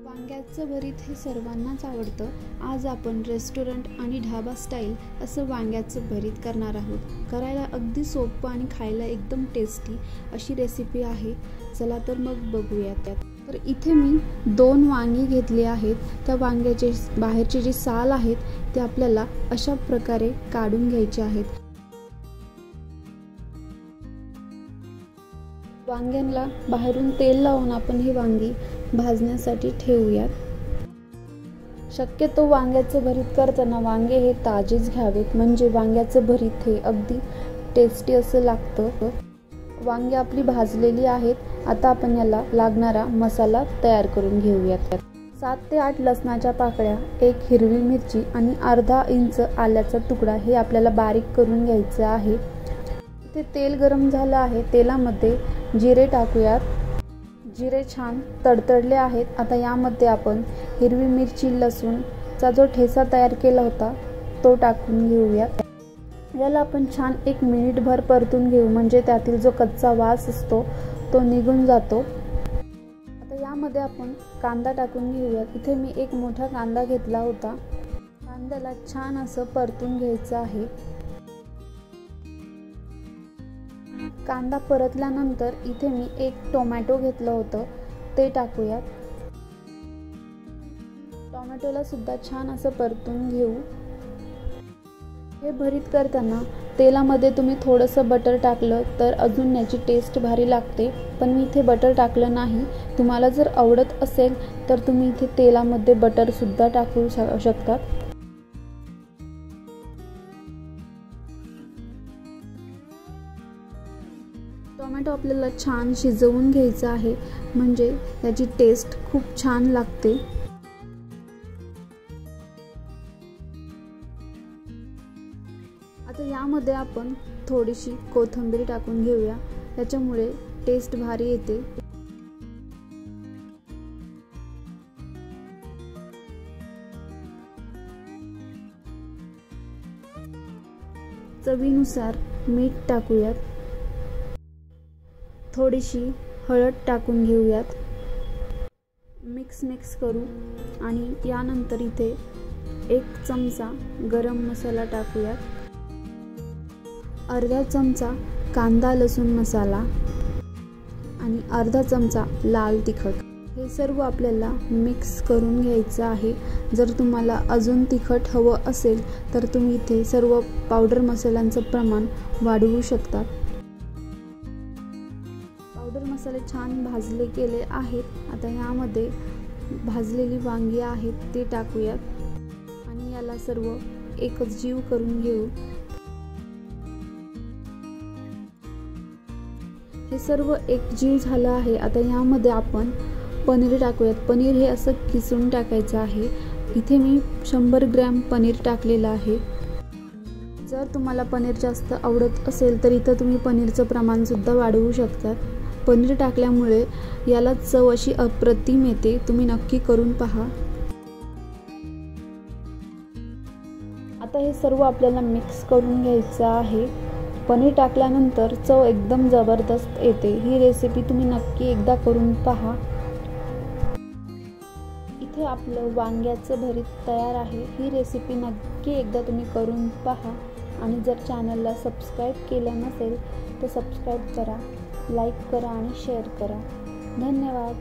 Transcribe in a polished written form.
वांग्याचं भरीत हे सर्वांनाच आवडतं। आज आपण रेस्टॉरंट आणि ढाबा स्टाईल असं वांग्याचं भरीत करणार आहोत। करायला अगदी सोपं आणि खायला एकदम टेस्टी अशी रेसिपी आहे। चला तर मग बघूया त्यात। तर इथे मी 2 वांगी घेतली आहेत। त्या वांग्याचे बाहेरचे जे साल आहेत ते आपल्याला अशा प्रकारे काढून घ्यायचे आहेत। वांग्यांना बाहेरून तेल लावून आपण ही वांगी भाजण्यासाठी ठेवूयात। शक्यतो वांग्याचं भरीत करताना वांगे हे ताजेच घ्यावेत, म्हणजे वांग्याचं भरीत हे अगदी टेस्टी असं लागतं। वांगी आपली भाजलेली आहेत। आता आपण याला लागणारा मसाला तयार करून घेऊयात। 7 ते 8 लसणाच्या पाकळ्या, 1 हिरवी मिरची आणि अर्धा इंच आल्याचा तुकडा हे आपल्याला बारीक करून घ्यायचं आहे। इथे तेल गरम झालं आहे। तेलामध्ये जिरे टाकूयात। जिरे छान तडतडले आहेत। आता यामध्ये आपण हिरवी मिरची, लसूणचा जो ठेचा तयार केला होता तो टाकून घेऊयात। याला आपण छान 1 मिनिटभर परतून घेऊ, म्हणजे त्यातील जो कच्चा वास असतो तो निघून जातो। आता यामध्ये आपण कांदा टाकून घेऊयात। इथे मी 1 मोठा कांदा घेतला होता। कांद्याला छान असं परतून घ्यायचं आहे। कांदा परतल्यानंतर इथे मी 1 टोमॅटो घेतलं होतं ते टाकूयात। टोमॅटोला सुद्धा छान असं परतून घेऊ। हे भरीत करताना तेलामध्ये तुम्ही थोडंसं बटर टाकलं तर अजून याची टेस्ट भारी लागते, पण मी इथे बटर टाकलं नाही। तुम्हाला जर आवडत असेल तर तुम्ही इथे तेलामध्ये बटर सुद्धा टाकू शकता। टोमॅटो आपल्याला छान शिजवून घ्यायचा आहे, म्हणजे त्याची टेस्ट खूप छान लागते। आता यामध्ये आपण थोडीशी कोथिंबीर टाकून घेऊया, त्याच्यामुळे टेस्ट भारी येते। चवीनुसार मीठ टाकूयात। थोडीशी हळद टाकून घेऊयात। मिक्स करू आणि यानंतर इथे 1 चमचा गरम मसाला टाकूयात। अर्धा चमचा कांदा लसूण मसाला आणि अर्धा चमचा लाल तिखट हे सर्व आपल्याला मिक्स करून घ्यायचं आहे। जर तुम्हाला अजून तिखट हवं असेल तर तुम्ही इथे सर्व पावडर मसाल्यांचं प्रमाण वाढवू शकता। पावडर मसाले छान भाजले गेले आहेत। आता यामध्ये भाजलेली वांगी आहेत ते टाकूयात आणि याला सर्व एकच जीव करून घेऊ। हे सर्व एक जीव झालं आहे। आता यामध्ये आपण पनीर टाकूयात। पनीर हे असं किसून टाकायचं आहे। इथे मी 100 ग्रॅम पनीर टाकलेलं आहे। जर तुम्हाला पनीर जास्त आवडत असेल तर इथं तुम्ही पनीरचं प्रमाण सुद्धा वाढवू शकता। पनीर टाकल्यामुळे याला चव अशी अप्रतिम येते। तुम्ही नक्की करून पहा। आता हे सर्व आपल्याला मिक्स करून घ्यायचं आहे। पनीर टाकल्यानंतर चव एकदम जबरदस्त येते। ही रेसिपी तुम्ही नक्की एकदा करून पहा। इथे आपलं वांग्याचं भरीत तयार आहे। ही रेसिपी नक्की एकदा तुम्ही करून पहा आणि जर चॅनलला सबस्क्राईब केलं नसेल तर सबस्क्राईब करा, लाईक करा आणि शेअर करा। धन्यवाद।